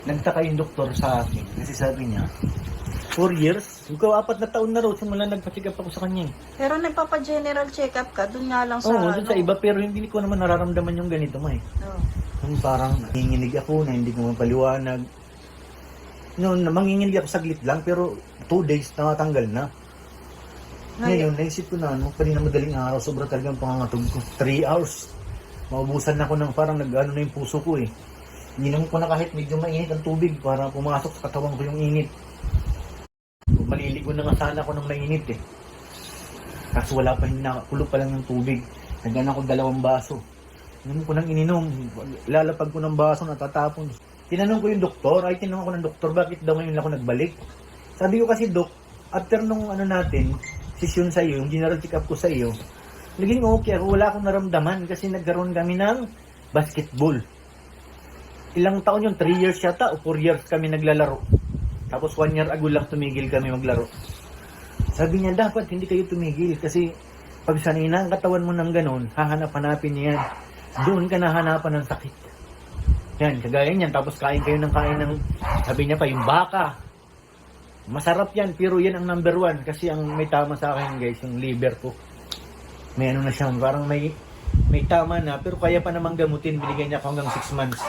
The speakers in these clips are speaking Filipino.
Nagtaka yung doktor sa akin kasi sabi niya, 4 years? Ikaw, 4 na taon na raw simula nagpa-check up ako sa kanya eh. Pero nagpapa-general check-up ka, dun nga lang sa Oo, dun sa iba, pero hindi ko naman nararamdaman yung ganito mo eh. Oh. Yung parang nanginginig ako na hindi ko mapaliwanag. Noon, manginginig ako saglit lang, pero 2 days nakatanggal na. Ngayon, naisip ko na, kanina madaling araw, sobra talagang pangangatog ko. 3 hours. Maubusan na ako ng parang nag-ano na yung puso ko eh. Ininom ko na kahit medyo mainit ang tubig para pumasok sa katawan ko yung init. Maliligo na nga sana ako ng mainit eh. Kaso wala pa, kulo pa lang yung tubig. Nagana ko 2 baso. Ininom ko nang ininom. Lalapag ko ng baso, natatapon. Tinanong ko yung doktor, tinanong ko ng doktor, bakit daw ngayon ako nagbalik? Sabi ko kasi, Dok, after nung natin, session sa iyo, yung general check-up ko sa iyo, naging okay ako, wala akong naramdaman kasi nagkaroon kami ng basketball. Ilang taon yun, 3 years yata o 4 years kami naglalaro. Tapos 1 year ago lang tumigil kami maglaro. Sabi niya, dapat hindi kayo tumigil kasi pag sanay na ang katawan mo ng ganun, hahanap-hanapin niya yan. Doon ka nahanapan ng sakit. Yan, kagaya niyan. Tapos kain kayo ng kain ng, sabi niya pa, yung baka. Masarap yan, pero yan ang number 1 kasi ang may tama sa akin guys, yung liver ko. May ano na siya, parang may tama na, pero kaya pa namang gamutin, binigay niya ako hanggang 6 months.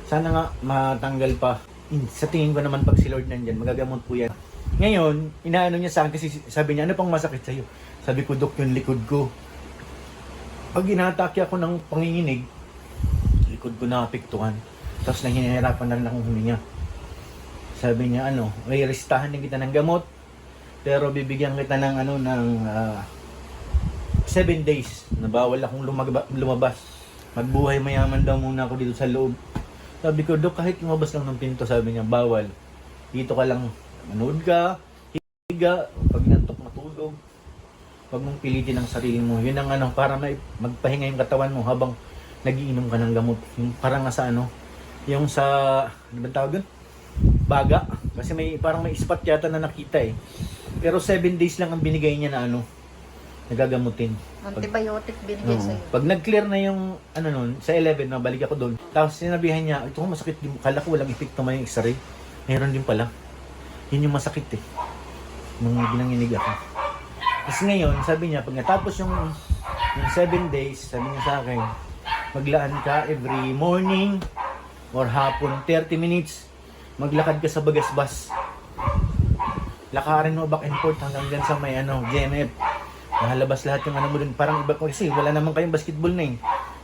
Sana nga matanggal pa. Sa tingin ko naman pag si Lord nandyan, magagamot po yan. Ngayon, inaano niya sa akin kasi sabi niya, ano pang masakit sa'yo? Sabi ko, Dok, yung likod ko. Pag inatake ako ng panginginig, likod ko naapektuhan. Tapos nahihirapan na lang akong huminga. Sabi niya, may restahan din kita ng gamot, pero bibigyan kita ng ng 7 days na bawal akong lumabas. Magbuhay mayaman daw muna ako dito sa loob. Sabi ko, Dok, kahit lumabas lang ng pinto, sabi niya, bawal. Dito ka lang, manood ka, higa, pag nantok matulog. Huwag mong pilitin ang sarili mo. Yun ang para magpahinga yung katawan mo habang nagiinom ka ng gamot. Yung parang sa yung sa, ano ba tawag yun? Baga. Kasi parang may spot yata na nakita eh. Pero 7 days lang ang binigay niya na nagagamutin. Antibiotic binigay sa'yo. Pag nag-clear na yung nun, sa 11 na balik ako doon. Tapos sinabihan niya, ito masakit din. Kala ko walang epekto may x-ray. Meron din pala. Yun yung masakit eh. Nung ginanginig ako. Kasi ngayon, sabi niya, pag natapos yung 7 days, sabi niya sa akin, maglaan ka every morning or hapon, 30 minutes, maglakad ka sa Bagasbas. Lakarin mo back and forth hanggang dyan sa may GMF. Nahalabas lahat yung mo dun. Parang iba ko kasi wala naman kayong basketball na eh.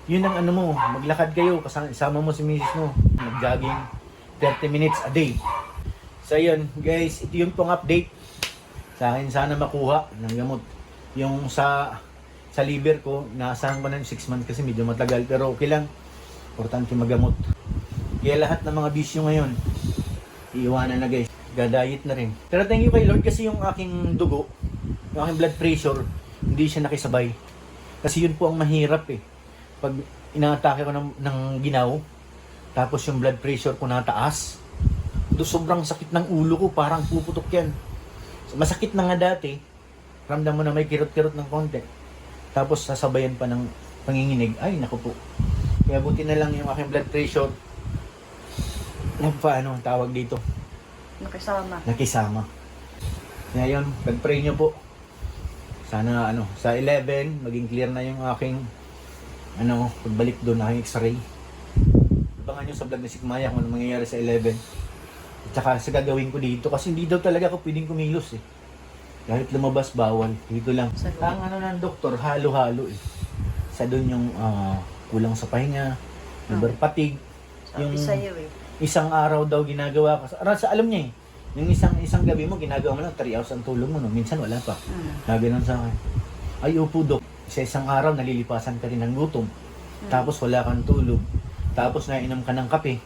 Yun ang mo, maglakad kayo, kasama mo si misis mo. Mag-jogging 30 minutes a day. So yun guys, ito yung pong update. Sa akin sana makuha ng gamot. Yung sa liver ko, naasahan ko na 6 months kasi medyo matagal. Pero okay lang, importante magamot. Kaya lahat ng mga bisyo ngayon, iiwanan na guys. Ga-diet na rin. Pero thank you kay Lord kasi yung aking dugo, yung aking blood pressure, hindi siya nakisabay. Kasi yun po ang mahirap eh. Pag inaatake ko ng ginaw, tapos yung blood pressure ko nataas, sobrang sakit ng ulo ko, parang puputok yan. Masakit na nga dati, ramdam mo na may kirot-kirot ng konti. Tapos sasabayan pa ng panginginig, ay naku po. Kaya buti na lang yung aking blood pressure, tawag dito? Nakisama. Kaya yun, pag-pray nyo po. Sana sa 11 maging clear na yung aking pagbalik doon, aking x-ray. Abangan nyo sa vlog ni Sigmaya kung ano mangyayari sa 11. At saka sa gagawin ko dito kasi hindi daw talaga ako pwedeng kumilos eh. Kahit lumabas bawal, dito lang. Ang ng doktor, halo-halo eh. Sa doon yung kulang sa pahinga, liver fatigue. Yung isang araw daw ginagawa ko. Alam niya eh. Yung isang gabi mo, ginagawa mo lang 3 hours ang tulog mo, no? Minsan wala pa. Lagi nun sa akin. Ay, upo, Dok. Sa isang araw, nalilipasan ka rin ng gutom. Tapos wala kang tulog. Tapos nainom ka ng kape.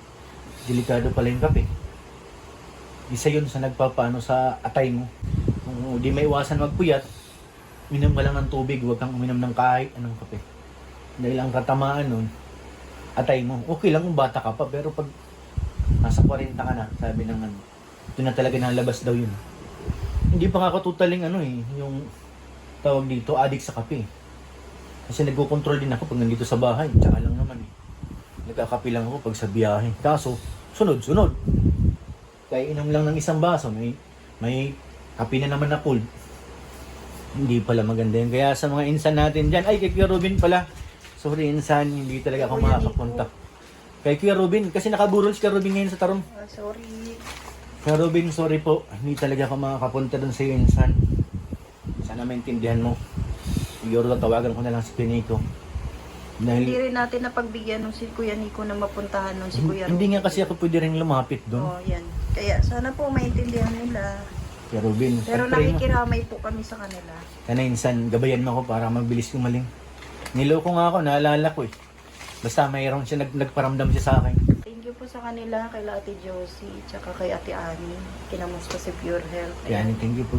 Delikado pala yung kape. Isa yun sa nagpapaano sa atay mo. Kung di maiwasan magpuyat, minom ka lang ng tubig, huwag kang uminom ng kahit anong kape. Dahil ang katamaan nun, atay mo. Okay lang kung bata ka pa, pero pag nasa 40 ka na, sabi ng ito na talaga nalabas daw yun. Hindi pa nga katutaling yung tawag dito, addict sa kape. Kasi nagko-control din ako pag nandito sa bahay. Tsaka lang naman eh. Nagkakape lang ako pag sa biyahe. Kaso, sunod-sunod. Kaya inom lang ng isang baso, may kape na naman na cold. Hindi pala maganda yun. Kaya sa mga insan natin dyan, ay kay Kuya Robin pala. Sorry insan, hindi talaga ako Kuya makakapunta. Kay Kuya Robin, kasi nakaburol si Kuya Robin ngayon sa Tarong. Sorry. Kuya Robin, sorry po. Hindi talaga ako makakapunta doon sa iyo insan. Sana maintindihan mo. Siguro tawagan ko na lang si Pinito. Hindi Dahil rin natin napagbigyan nung si Kuya Nico na mapuntahan nung si Kuya hindi nga Robin. kasi ako pwede rin lumapit doon. Oh, yan. Kaya sana po maintindihan nila. Kuya Robin, Pero pag-pray mo. nakikiramay po kami sa kanila. Sana insan, gabayan mo ako para mabilis kumaling. Niloko nga ako, naalala ko eh. Basta mayroon siya, nagparamdam siya sa akin. Thank you po sa kanila, kay Ate Josie, tsaka kay Ate Annie. Kinamusta si Pure Health. Kaya thank you po.